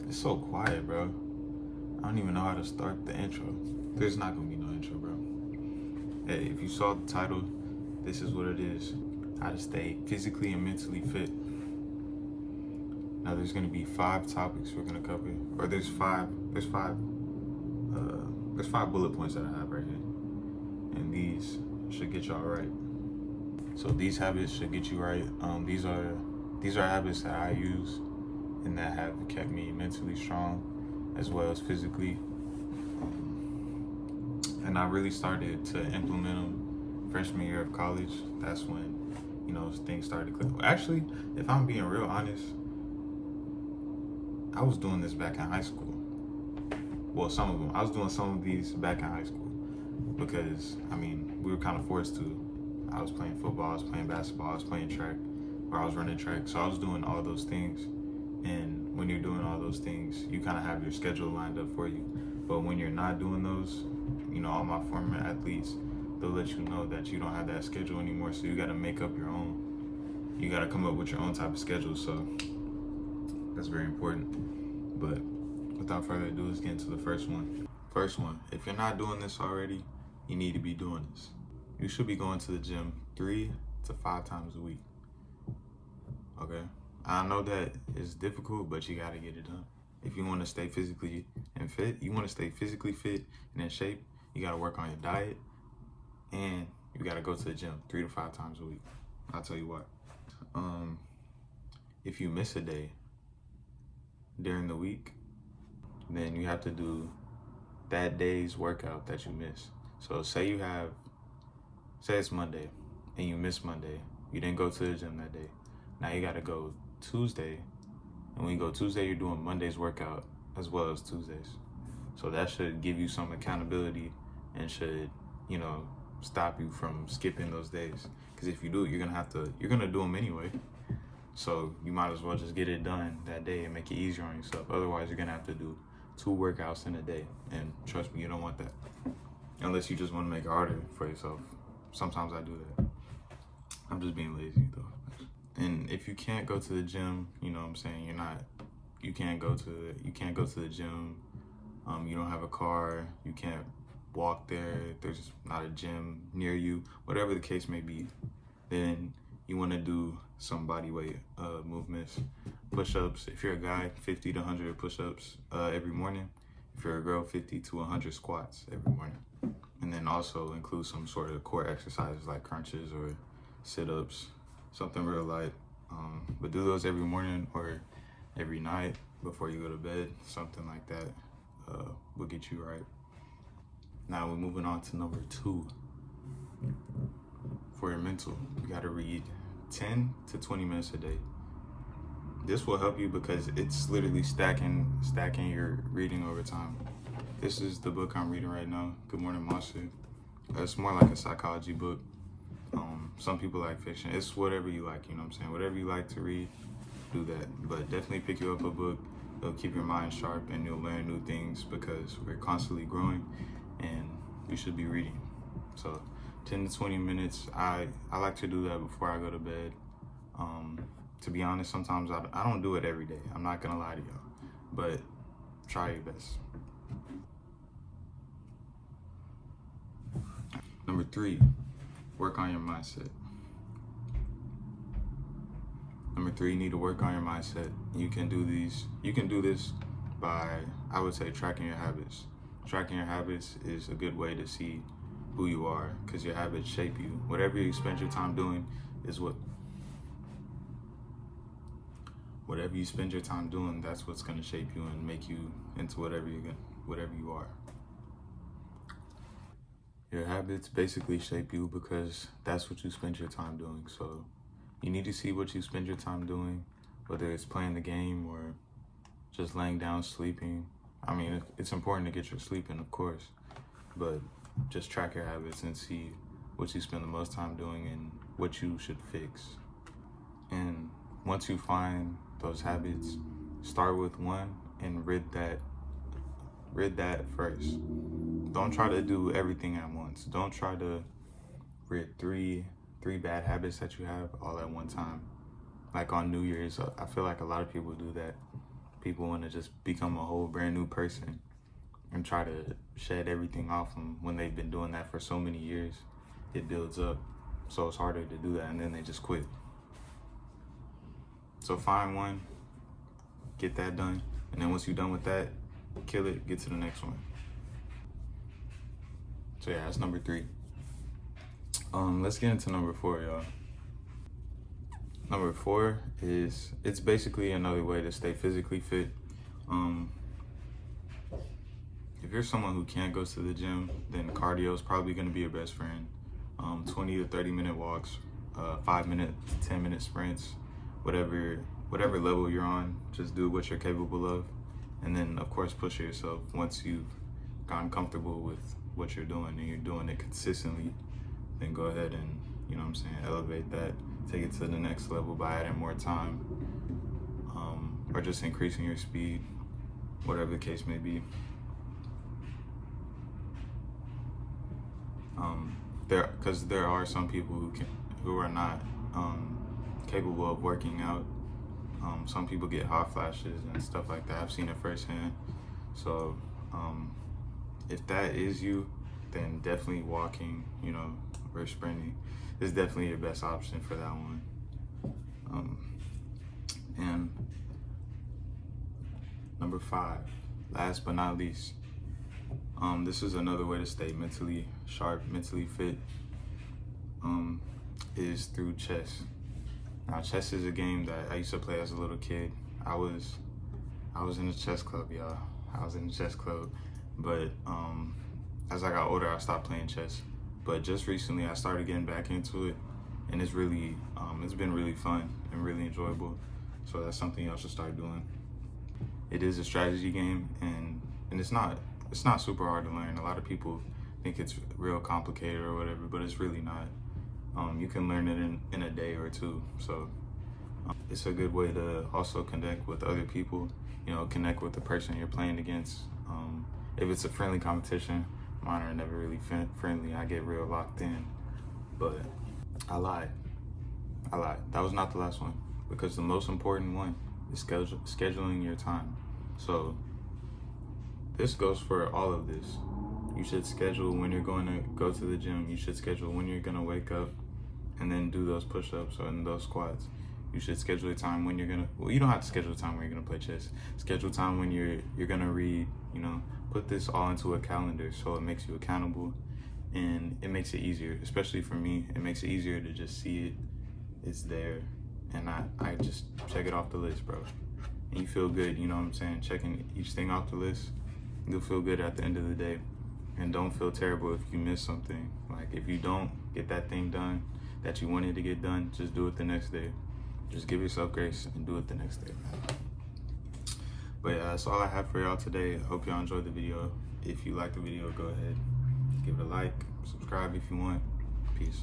It's so quiet, bro. I don't even know how to start the intro. There's not gonna be no intro, bro. Hey, if you saw the title, this is what it is. How to stay physically and mentally fit. Now there's gonna be 5 topics we're gonna cover. Or there's five bullet points that I have right here. And these should get y'all right. So these habits should get you right. These are habits that I use and that have kept me mentally strong as well as physically. And I really started to implement them freshman year of college. That's when, things started to click. Actually, if I'm being real honest, I was doing this back in high school. Well, some of them. I was doing some of these back in high school because, we were kind of forced to. I was playing football, I was playing basketball, I was playing track, or I was running track. So I was doing all those things. And when you're doing all those things, you kind of have your schedule lined up for you. But when you're not doing those, all my former athletes, they'll let you know that you don't have that schedule anymore. So you got to make up your own. You got to come up with your own type of schedule. So that's very important. But without further ado, let's get into the first one. First one, if you're not doing this already, you need to be doing this. You should be going to the gym 3 to 5 times a week. Okay? I know that it's difficult, but you got to get it done. If you want to stay physically and fit, you want to stay physically fit and in shape, you got to work on your diet, and you got to go to the gym 3 to 5 times a week. I'll tell you what. If you miss a day during the week, then you have to do that day's workout that you miss. So say it's Monday and you miss Monday. You didn't go to the gym that day. Now you got to go Tuesday. And when you go Tuesday, you're doing Monday's workout as well as Tuesdays. So that should give you some accountability and should, stop you from skipping those days. Because if you do it, you're going to do them anyway. So you might as well just get it done that day and make it easier on yourself. Otherwise, you're going to have to do 2 workouts in a day. And trust me, you don't want that. Unless you just want to make it harder for yourself. Sometimes I do that. I'm just being lazy though. And if you can't go to the gym, you can't go to the gym. You don't have a car. You can't walk there. There's not a gym near you. Whatever the case may be, then you want to do some body weight movements, push-ups. If you're a guy, 50 to 100 push-ups every morning. If you're a girl, 50 to 100 squats every morning. And then also include some sort of core exercises like crunches or sit-ups, something real light. But do those every morning or every night before you go to bed. Something like that will get you right. Now we're moving on to number 2. For your mental, you got to read 10 to 20 minutes a day. This will help you because it's literally stacking your reading over time. This is the book I'm reading right now, Good Morning Monster. It's more like a psychology book. Some people like fiction. It's whatever you like, Whatever you like to read, do that. But definitely pick you up a book. It'll keep your mind sharp and you'll learn new things because we're constantly growing and you should be reading. So 10 to 20 minutes, I like to do that before I go to bed. To be honest, sometimes I don't do it every day. I'm not gonna lie to y'all, but try your best. Number 3, work on your mindset. Number 3, you need to work on your mindset. You can do this by, I would say, tracking your habits. Tracking your habits is a good way to see who you are because your habits shape you. Whatever you spend your time doing is whatever you spend your time doing, that's what's going to shape you and make you into whatever you are. Your habits basically shape you because that's what you spend your time doing. So you need to see what you spend your time doing, whether it's playing the game or just laying down sleeping. It's important to get your sleep in, of course, but just track your habits and see what you spend the most time doing and what you should fix. And once you find those habits, start with one and rid that first. Don't try to do everything at once. Don't try to rid three bad habits that you have all at one time. Like on New Year's, I feel like a lot of people do that. People want to just become a whole brand new person and try to shed everything off them when they've been doing that for so many years. It builds up, so it's harder to do that, and then they just quit. So find one, get that done, and then once you're done with that, kill it, get to the next one. So yeah, that's number 3. Let's get into number 4, y'all. Number 4 is, it's basically another way to stay physically fit. If you're someone who can't go to the gym, then cardio is probably going to be your best friend. 20 to 30 minute walks, 5 minute, 10 minute sprints, whatever level you're on, just do what you're capable of. And then of course push yourself once you've gotten comfortable with what you're doing and you're doing it consistently, then go ahead and, you know what I'm saying, elevate that, take it to the next level by adding more time, or just increasing your speed, whatever the case may be. Because there are some people who are not capable of working out. Some people get hot flashes and stuff like that. I've seen it firsthand. So if that is you, then definitely walking, you know, or sprinting is definitely your best option for that one. And number 5, last but not least, this is another way to stay mentally sharp, mentally fit, is through chess. Now, chess is a game that I used to play as a little kid. I was in a chess club, y'all. I was in a chess club, but as I got older, I stopped playing chess. But just recently, I started getting back into it, and it's really, it's been really fun and really enjoyable. So that's something y'all should start doing. It is a strategy game, and it's not super hard to learn. A lot of people think it's real complicated or whatever, but it's really not. You can learn it in a day or 2. So it's a good way to also connect with other people, you know, connect with the person you're playing against. If it's a friendly competition, mine are never really friendly. I get real locked in, but I lied. That was not the last one, because the most important one is scheduling your time. So this goes for all of this. You should schedule when you're going to go to the gym. You should schedule when you're going to wake up and then do those push-ups and those squats. You should schedule a time when you're going to, well, you don't have to schedule a time when you're going to play chess. Schedule time when you're going to read, you know, put this all into a calendar so it makes you accountable, and it makes it easier, especially for me. It makes it easier to just see it, it's there, and I just check it off the list, bro. And you feel good, you know what I'm saying? Checking each thing off the list, you'll feel good at the end of the day. And don't feel terrible if you miss something. Like, if you don't get that thing done that you wanted to get done, just do it the next day. Just give yourself grace and do it the next day. But yeah, that's all I have for y'all today. I hope y'all enjoyed the video. If you liked the video, go ahead, give it a like, subscribe if you want. Peace.